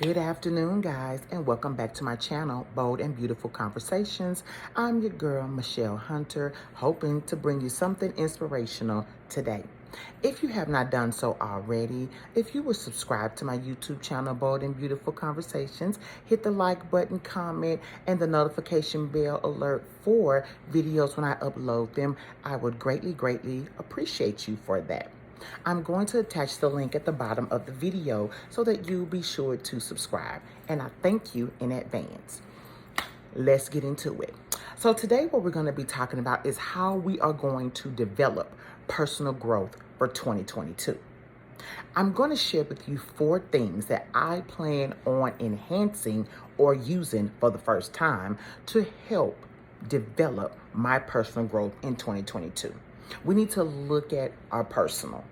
Good afternoon, guys, and welcome back to my channel, Bold and Beautiful Conversations. I'm your girl, Michelle Hunter, hoping to bring you something inspirational today. If you have not done so already, if you would subscribe to my YouTube channel, Bold and Beautiful Conversations, hit the like button, comment, and the notification bell alert for videos when I upload them, I would greatly appreciate you for that. I'm going to attach the link at the bottom of the video so that you'll be sure to subscribe. And I thank you in advance. Let's get into it. So today what we're going to be talking about is how we are going to develop personal growth for 2022. I'm going to share with you 4 things that I plan on enhancing or using for the first time to help develop my personal growth in 2022. We need to look at our personal,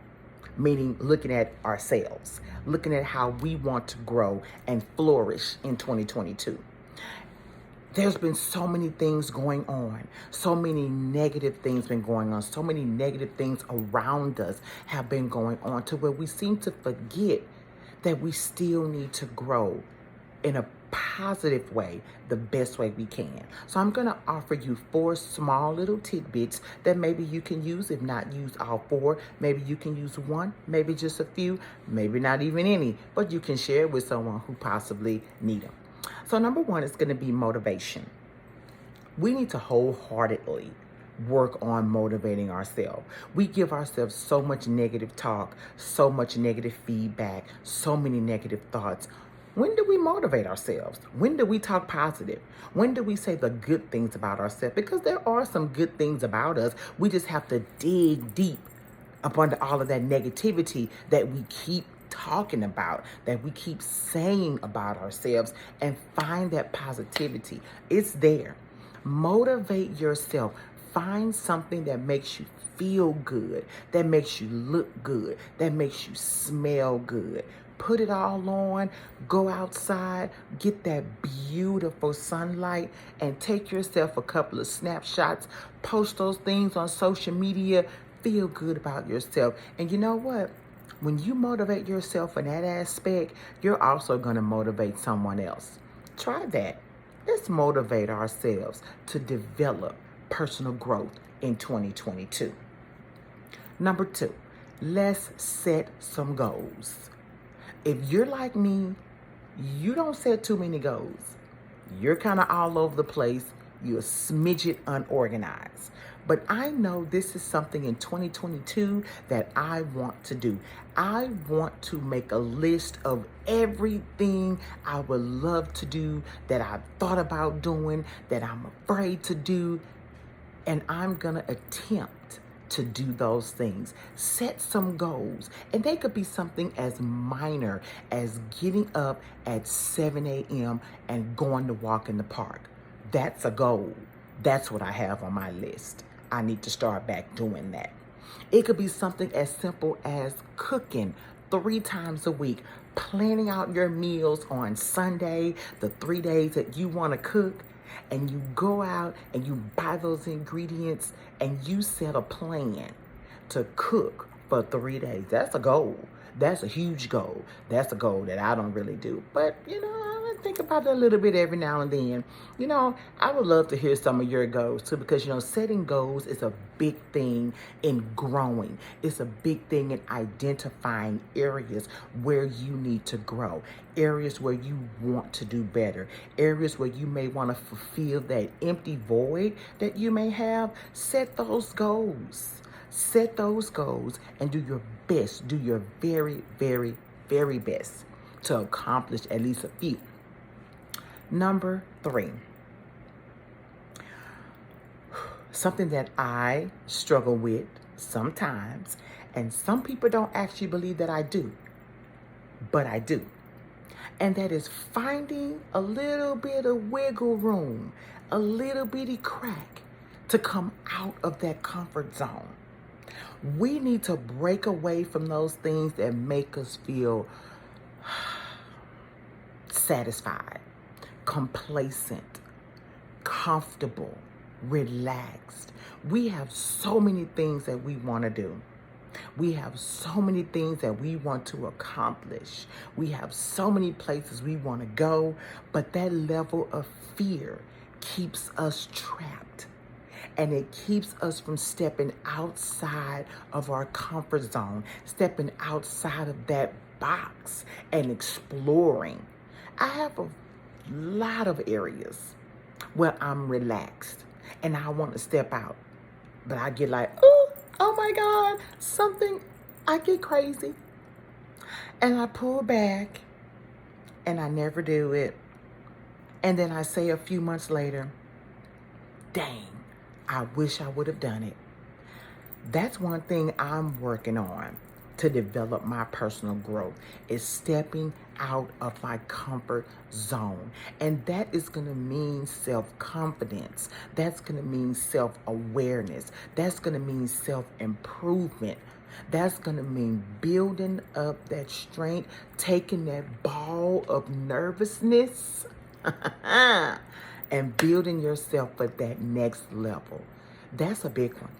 meaning looking at ourselves, looking at how we want to grow and flourish in 2022. There's been so many things going on, so many negative things been going on, so many negative things around us have been going on to where we seem to forget that we still need to grow in a positive way, the best way we can. So I'm going to offer you 4 small little tidbits that maybe you can use. If not use all 4, maybe you can use 1, maybe just a few, maybe not even any, but you can share it with someone who possibly need them. So number 1 is going to be motivation. We need to wholeheartedly work on motivating ourselves. We give ourselves so much negative talk, so much negative feedback, so many negative thoughts. When do we motivate ourselves? When do we talk positive? When do we say the good things about ourselves? Because there are some good things about us. We just have to dig deep up under all of that negativity that we keep talking about, that we keep saying about ourselves, and find that positivity. It's there. Motivate yourself. Find something that makes you feel good, that makes you look good, that makes you smell good. Put it all on, go outside, get that beautiful sunlight, and take yourself a couple of snapshots, post those things on social media, feel good about yourself. And you know what? When you motivate yourself in that aspect, you're also going to motivate someone else. Try that. Let's motivate ourselves to develop personal growth in 2022. Number 2, let's set some goals. If you're like me, you don't set too many goals. You're kind of all over the place. You're a smidget unorganized. But I know this is something in 2022 that I want to do. I want to make a list of everything I would love to do, that I've thought about doing, that I'm afraid to do, and I'm going to attempt to do those things. Set some goals, and they could be something as minor as getting up at 7 a.m. and going to walk in the park. That's a goal. That's what I have on my list. I need to start back doing that. It could be something as simple as cooking 3 times a week, planning out your meals on Sunday, the 3 days that you want to cook, and you go out and you buy those ingredients and you set a plan to cook for 3 days. That's a goal. That's a huge goal. That's a goal that I don't really do. But, I think about it a little bit every now and then. I would love to hear some of your goals too, because, setting goals is a big thing in growing. It's a big thing in identifying areas where you need to grow, areas where you want to do better, areas where you may want to fulfill that empty void that you may have. Set those goals. Set those goals and do your best. Do your very best to accomplish at least a few. Number 3, something that I struggle with sometimes, and some people don't actually believe that I do, but I do. And that is finding a little bit of wiggle room, a little bitty crack to come out of that comfort zone. We need to break away from those things that make us feel satisfied, complacent, comfortable, relaxed. We have so many things that we want to do. We have so many things that we want to accomplish. We have so many places we want to go, but that level of fear keeps us trapped. And it keeps us from stepping outside of our comfort zone, stepping outside of that box and exploring. I have a lot of areas where I'm relaxed and I want to step out. But I get like, oh my God, something, I get crazy. And I pull back and I never do it. And then I say a few months later, dang, I wish I would have done it. That's one thing I'm working on to develop my personal growth, is stepping out of my comfort zone. And that is going to mean self-confidence. That's going to mean self-awareness. That's going to mean self-improvement. That's going to mean building up that strength, taking that ball of nervousness and building yourself for that next level. That's a big one.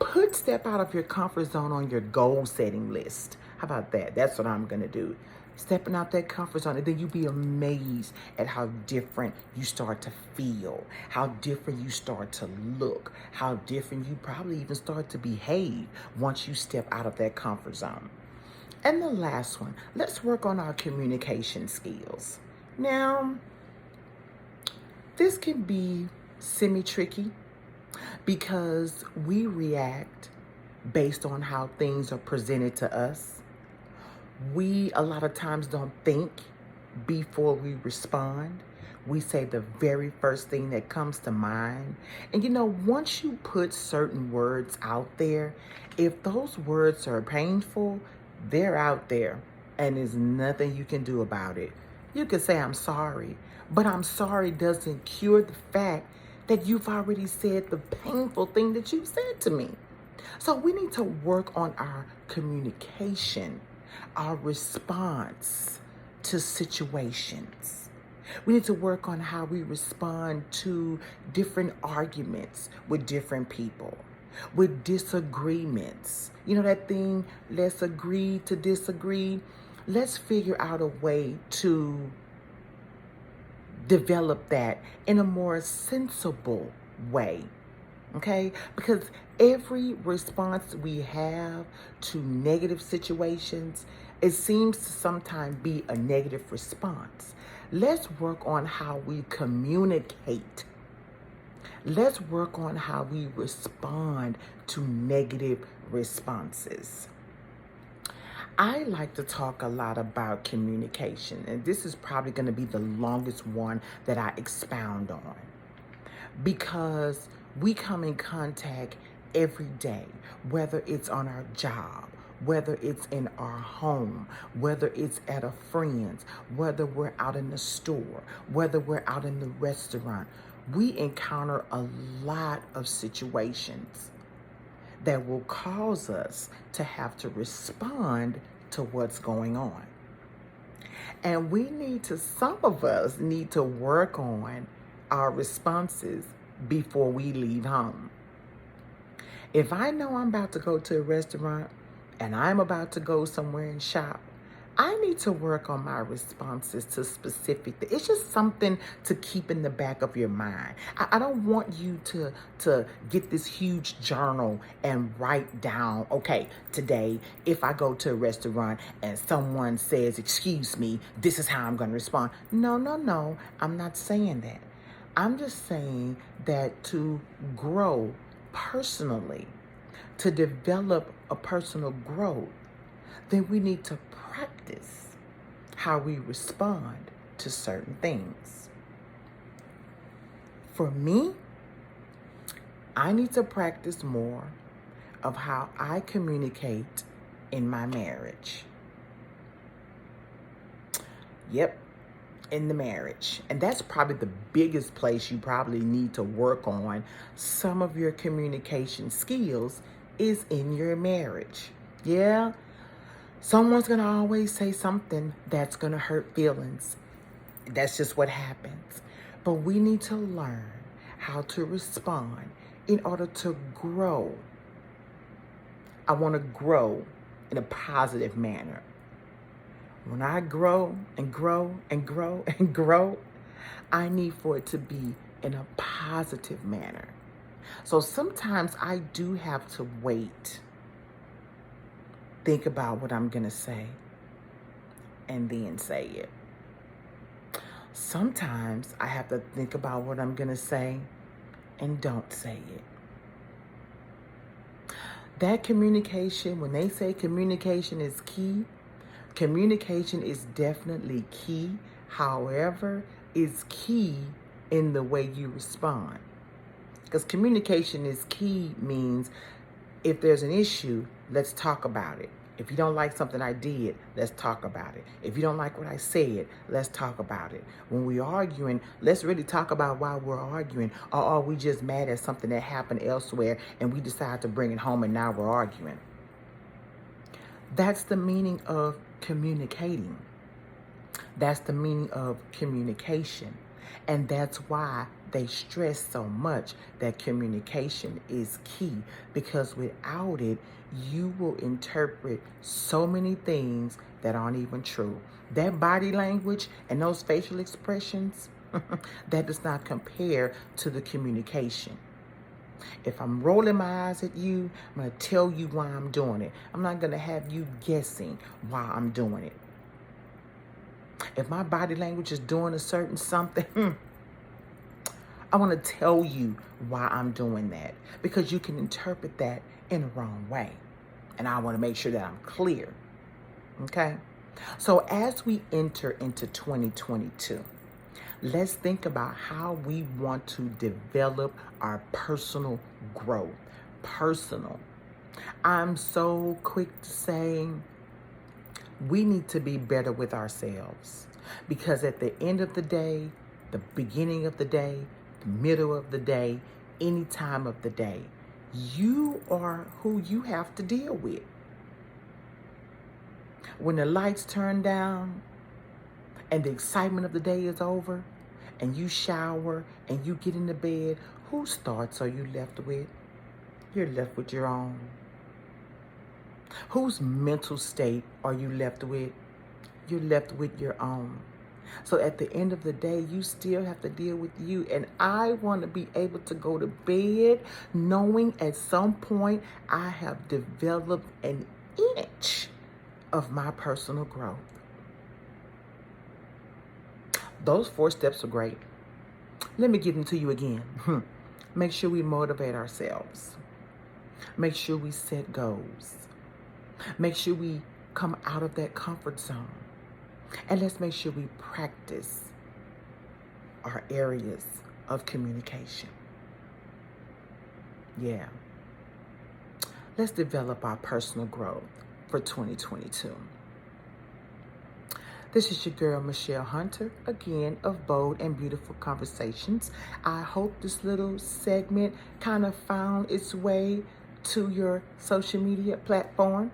Put step out of your comfort zone on your goal setting list. How about that? That's what I'm going to do. Stepping out that comfort zone, and then you'll be amazed at how different you start to feel, how different you start to look, how different you probably even start to behave once you step out of that comfort zone. And the last one, let's work on our communication skills. Now, this can be semi-tricky, because we react based on how things are presented to us. We a lot of times don't think before we respond. We say the very first thing that comes to mind. And once you put certain words out there, if those words are painful, they're out there and there's nothing you can do about it. You could say, I'm sorry, but I'm sorry doesn't cure the fact that you've already said the painful thing that you said to me. So we need to work on our communication, our response to situations. We need to work on how we respond to different arguments with different people, with disagreements. You know that thing, let's agree to disagree. Let's figure out a way to develop that in a more sensible way, okay? Because every response we have to negative situations, it seems to sometimes be a negative response. Let's work on how we communicate. Let's work on how we respond to negative responses. I like to talk a lot about communication, and this is probably going to be the longest one that I expound on, because we come in contact every day, whether it's on our job, whether it's in our home, whether it's at a friend's, whether we're out in the store, whether we're out in the restaurant. We encounter a lot of situations that will cause us to have to respond to what's going on. And some of us need to work on our responses before we leave home. If I know I'm about to go to a restaurant and I'm about to go somewhere and shop, I need to work on my responses to specific things. It's just something to keep in the back of your mind. I don't want you to get this huge journal and write down, okay, today, if I go to a restaurant and someone says, excuse me, this is how I'm going to respond. No, I'm not saying that. I'm just saying that to grow personally, to develop a personal growth, then we need to practice how we respond to certain things. For me, I need to practice more of how I communicate in my marriage. Yep, in the marriage. And that's probably the biggest place you probably need to work on some of your communication skills is in your marriage. Yeah. Someone's going to always say something that's going to hurt feelings. That's just what happens. But we need to learn how to respond in order to grow I want to grow in a positive manner. When I grow and grow and grow and grow, I need for it to be in a positive manner. So sometimes I do have to wait, think about what I'm going to say, and then say it. Sometimes I have to think about what I'm going to say and don't say it. That communication, when they say communication is key, communication is definitely key. However, it's key in the way you respond. Because communication is key means if there's an issue, let's talk about it. If you don't like something I did, let's talk about it. If you don't like what I said, let's talk about it. When we're arguing, let's really talk about why we're arguing. Or are we just mad at something that happened elsewhere and we decide to bring it home and now we're arguing? That's the meaning of communicating. That's the meaning of communication. And that's why they stress so much that communication is key, because without it, you will interpret so many things that aren't even true. That body language and those facial expressions, that does not compare to the communication. If I'm rolling my eyes at you, I'm going to tell you why I'm doing it. I'm not going to have you guessing why I'm doing it. If my body language is doing a certain something, I want to tell you why I'm doing that, because you can interpret that in the wrong way. And I want to make sure that I'm clear. Okay? So as we enter into 2022, let's think about how we want to develop our personal growth. Personal. I'm so quick to say we need to be better with ourselves, because at the end of the day, the beginning of the day, the middle of the day, any time of the day, you are who you have to deal with. When the lights turn down and the excitement of the day is over and you shower and you get into bed, whose thoughts are you left with? You're left with your own. Whose mental state are you left with? You're left with your own. So at the end of the day, you still have to deal with you. And I want to be able to go to bed knowing at some point I have developed an inch of my personal growth. Those 4 steps are great. Let me give them to you again. Make sure we motivate ourselves. Make sure we set goals. Make sure we come out of that comfort zone. And let's make sure we practice our areas of communication. Yeah. Let's develop our personal growth for 2022. This is your girl, Michelle Hunter, again, of Bold and Beautiful Conversations. I hope this little segment kind of found its way to your social media platform.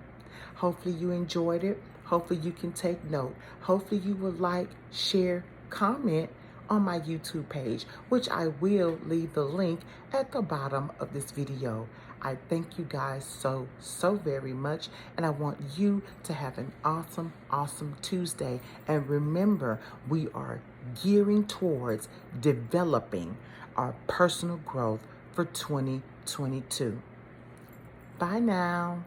Hopefully you enjoyed it. Hopefully you can take note. Hopefully you will like, share, comment on my YouTube page, which I will leave the link at the bottom of this video. I thank you guys so very much, and I want you to have an awesome Tuesday. And remember, we are gearing towards developing our personal growth for 2022. Bye now.